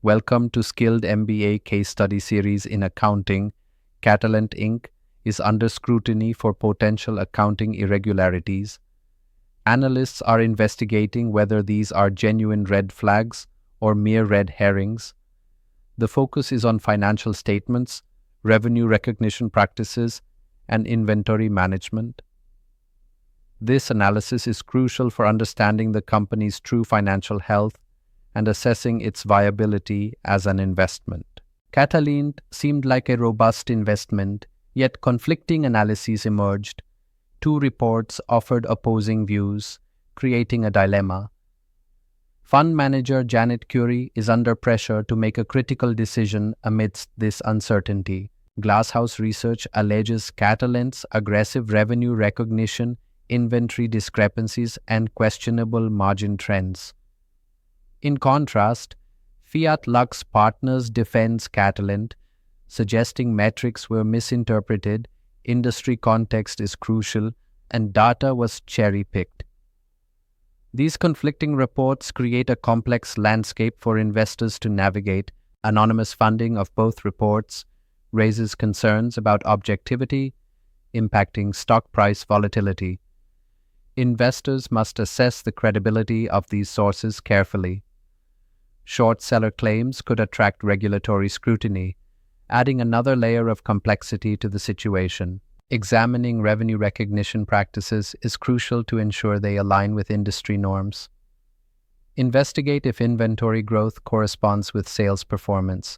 Welcome to Skilled MBA Case Study Series in Accounting. Catalent Inc. is under scrutiny for potential accounting irregularities. Analysts are investigating whether these are genuine red flags or mere red herrings. The focus is on financial statements, revenue recognition practices, and inventory management. This analysis is crucial for understanding the company's true financial health and assessing its viability as an investment. Catalent seemed like a robust investment, yet conflicting analyses emerged. Two reports offered opposing views, creating a dilemma. Fund manager Janet Curie is under pressure to make a critical decision amidst this uncertainty. Glasshouse Research alleges Catalent's aggressive revenue recognition, inventory discrepancies, and questionable margin trends. In contrast, Fiat Lux Partners defends Catalent, suggesting metrics were misinterpreted, industry context is crucial, and data was cherry-picked. These conflicting reports create a complex landscape for investors to navigate. Anonymous funding of both reports raises concerns about objectivity, impacting stock price volatility. Investors must assess the credibility of these sources carefully. Short seller claims could attract regulatory scrutiny, adding another layer of complexity to the situation. Examining revenue recognition practices is crucial to ensure they align with industry norms. Investigate if inventory growth corresponds with sales performance.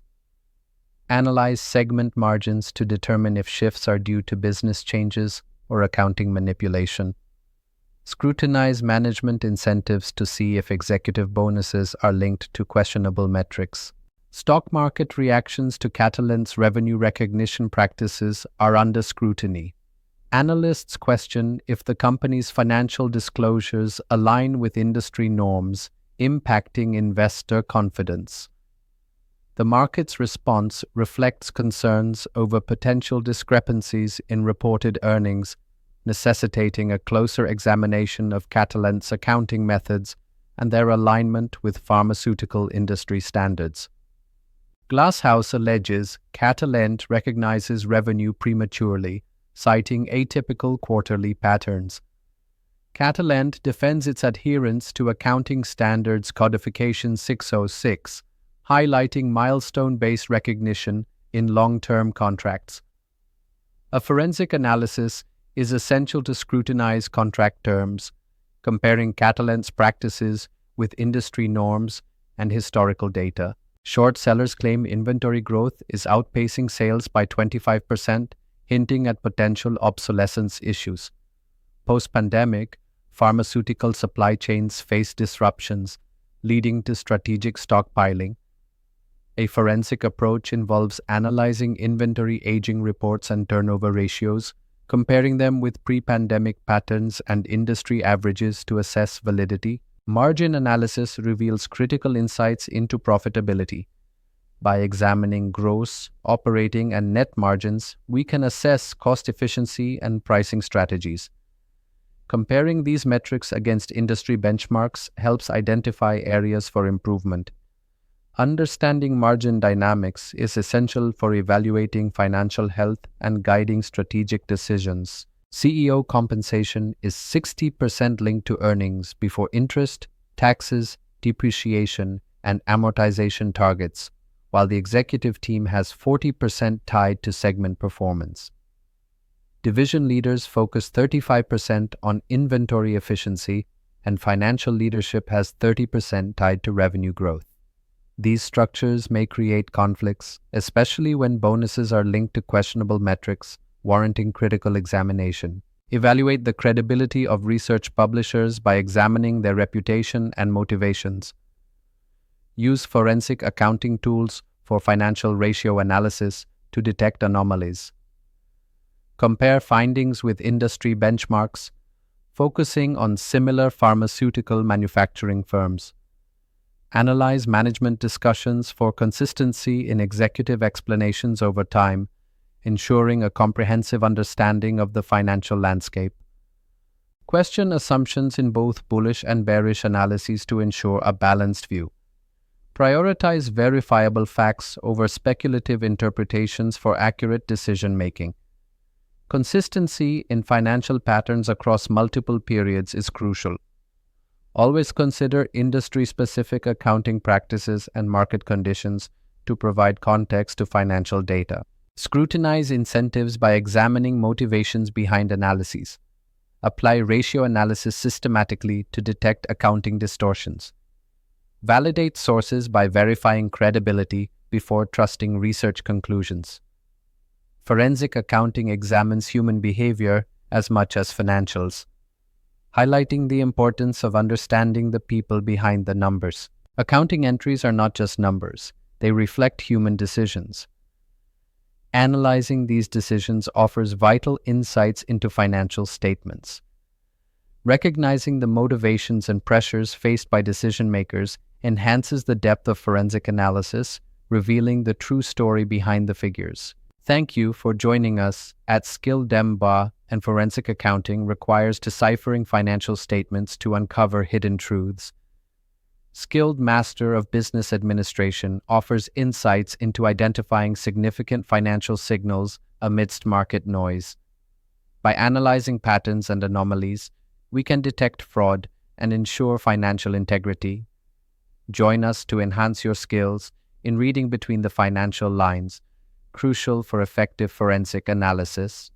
Analyze segment margins to determine if shifts are due to business changes or accounting manipulation. Scrutinize management incentives to see if executive bonuses are linked to questionable metrics. Stock market reactions to Catalent's revenue recognition practices are under scrutiny. Analysts question if the company's financial disclosures align with industry norms, impacting investor confidence. The market's response reflects concerns over potential discrepancies in reported earnings, necessitating a closer examination of Catalent's accounting methods and their alignment with pharmaceutical industry standards. Glasshouse alleges Catalent recognizes revenue prematurely, citing atypical quarterly patterns. Catalent defends its adherence to Accounting Standards Codification 606, highlighting milestone-based recognition in long-term contracts. A forensic analysis is essential to scrutinize contract terms, comparing Catalent's practices with industry norms and historical data. Short sellers claim inventory growth is outpacing sales by 25%, hinting at potential obsolescence issues. Post-pandemic, pharmaceutical supply chains face disruptions, leading to strategic stockpiling. A forensic approach involves analyzing inventory aging reports and turnover ratios, comparing them with pre-pandemic patterns and industry averages to assess validity. Margin analysis reveals critical insights into profitability. By examining gross, operating, and net margins, we can assess cost efficiency and pricing strategies. Comparing these metrics against industry benchmarks helps identify areas for improvement. Understanding margin dynamics is essential for evaluating financial health and guiding strategic decisions. CEO compensation is 60% linked to earnings before interest, taxes, depreciation, and amortization targets, while the executive team has 40% tied to segment performance. Division leaders focus 35% on inventory efficiency, and financial leadership has 30% tied to revenue growth. These structures may create conflicts, especially when bonuses are linked to questionable metrics, warranting critical examination. Evaluate the credibility of research publishers by examining their reputation and motivations. Use forensic accounting tools for financial ratio analysis to detect anomalies. Compare findings with industry benchmarks, focusing on similar pharmaceutical manufacturing firms. Analyze management discussions for consistency in executive explanations over time, ensuring a comprehensive understanding of the financial landscape. Question assumptions in both bullish and bearish analyses to ensure a balanced view. Prioritize verifiable facts over speculative interpretations for accurate decision-making. Consistency in financial patterns across multiple periods is crucial. Always consider industry-specific accounting practices and market conditions to provide context to financial data. Scrutinize incentives by examining motivations behind analyses. Apply ratio analysis systematically to detect accounting distortions. Validate sources by verifying credibility before trusting research conclusions. Forensic accounting examines human behavior as much as financials, highlighting the importance of understanding the people behind the numbers. Accounting entries are not just numbers, they reflect human decisions. Analyzing these decisions offers vital insights into financial statements. Recognizing the motivations and pressures faced by decision-makers enhances the depth of forensic analysis, revealing the true story behind the figures. Thank you for joining us at CDMO, and forensic accounting requires deciphering financial statements to uncover hidden truths. Skilled Master of Business Administration offers insights into identifying significant financial signals amidst market noise. By analyzing patterns and anomalies, we can detect fraud and ensure financial integrity. Join us to enhance your skills in reading between the financial lines, crucial for effective forensic analysis.